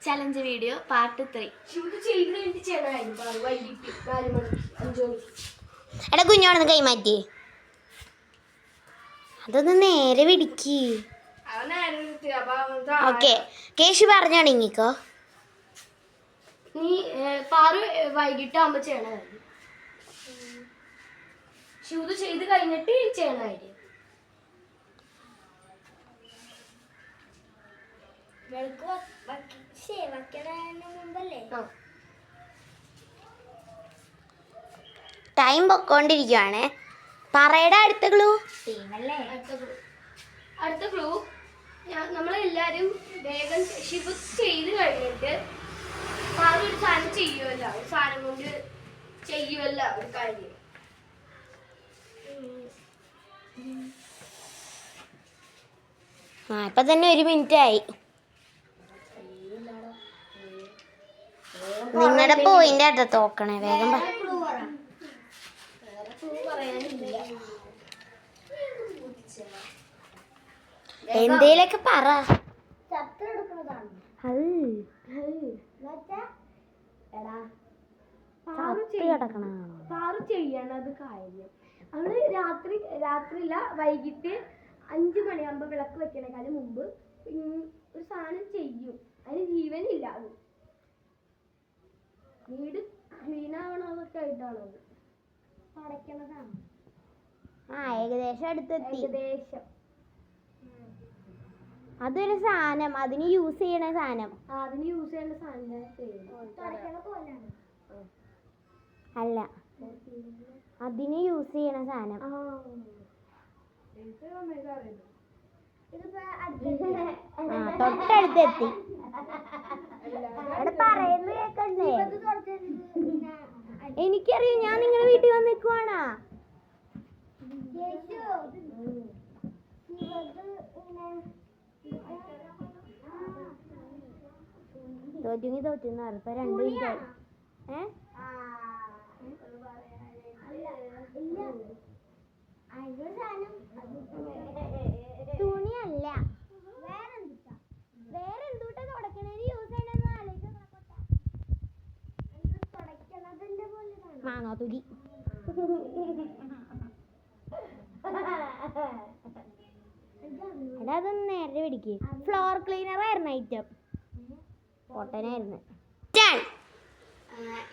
Challenge video part 3. എടാ കുഞ്ഞോടൊന്ന് കൈമാറ്റി അതൊന്ന് നേരെ പിടിക്ക്. ഓക്കെ കേശു പറഞ്ഞോണിങ്ങിക്കോ. നീ പാറു വൈകിട്ടാകുമ്പോ ചെയ്യണ കാര്യം ശിവത് ചെയ്ത് കഴിഞ്ഞിട്ട് ചെയ്യണ കാര്യം. ടൈം പൊക്കോണ്ടിരിക്കുവാണേ. പറയടാ അടുത്ത ക്ലൂ. അടുത്ത ക്ലൂ നമ്മളെല്ലാരും വേഗം ശിവ ചെയ്ത് കഴിഞ്ഞിട്ട് പാറു ഒരു സാധനം ചെയ്യുമല്ല, ഒരു സാധനം കൊണ്ട് ചെയ്യുമല്ല ഒരു കാര്യം. ഇപ്പൊ തന്നെ 1 മിനിറ്റ് ആയി. നിങ്ങളുടെ പോയിന്റ് ആട്ടോ തോക്കണേ. വേഗം എന്തേലൊക്കെ പറ. പാറു ചെയ്യണത് കാര്യം അവള് രാത്രിയില്ല വൈകിട്ട് 5 മണിയാകുമ്പോ വിളക്ക് വെക്കണേക്കാളും മുമ്പ് ഒരു സാധനം ചെയ്യും. അതിന് ജീവനില്ല. അത് വീട് ക്ലീൻ ആവണതൊക്കെ ആയിട്ടാണത് അടയ്ക്കണതാണ്. ഏകദേശം അടുത്തെത്തി. ഏകദേശം അതൊരു സാധനം, അതിന് യൂസ് ചെയ്യണ സാധനം. അതിന് യൂസ് ചെയ്യേണ്ട സാധനം അല്ല, അതിന് യൂസ് ചെയ്യണ സാധനം. തൊട്ടടുത്തെത്തി. പറയുന്നത് കേക്കണ്ടേ? എനിക്കറിയാം, ഞാൻ നിങ്ങളുടെ വീട്ടിൽ വന്ന് നിൽക്കുവാണാ. തോറ്റുന്ന ഇപ്പൊ 2 മിനിറ്റ്. തുണിയല്ല, വേറെ എന്തുട്ടാ തുടക്കണേന് യൂസ് ചെയ്യണമെന്ന് ആലോചിക്കണം. മാങ്ങാ തുരി. എടാ അതൊന്ന് നേരെ പിടിക്ക്. ഫ്ലോർ ക്ലീനർ ആയിരുന്നു ഐറ്റം. പൊട്ടനായിരുന്നു.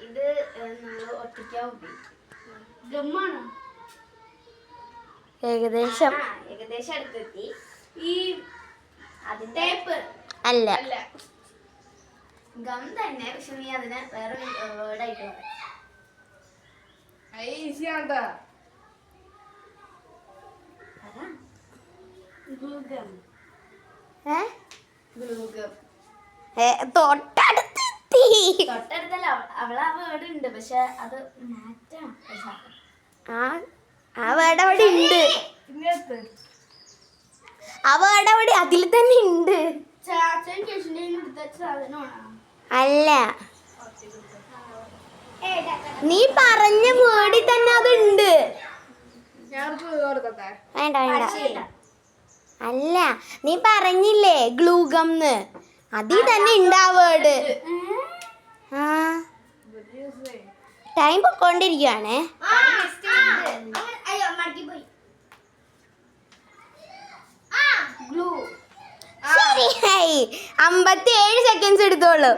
ഇത് നമ്മൾ ഒട്ടിക്കാൻ ഗമ്മാണ്. ഏകദേശം അടുത്തെത്തി. ഈ ടേപ്പ് അല്ല, ഗം തന്നെ, പക്ഷെ നീ അതിനെ വേറെ വേർഡായിട്ട് തൊട്ടടുത്തല്ല. അവളെ ആ വേർഡ് ഉണ്ട്, പക്ഷെ അത് മാറ്റാണ്. ആ വേർഡ് അവിടെ ഉണ്ട്. ആ വേർഡ് അവിടെ അതിൽ തന്നെ ഉണ്ട്. അല്ല, നീ പറഞ്ഞ വേർഡിൽ തന്നെ അതുണ്ട്. വേണ്ട വേണ്ട. അല്ല, നീ പറഞ്ഞില്ലേ ഗ്ലൂഗംന്ന്, അതിൽ തന്നെ ഉണ്ട് ആ വേർഡ്. ടൈം പൊക്കോണ്ടിരിക്കുവാണേ. ശരിയായി. 57 സെക്കൻഡ്സ് എടുത്തോളൂ.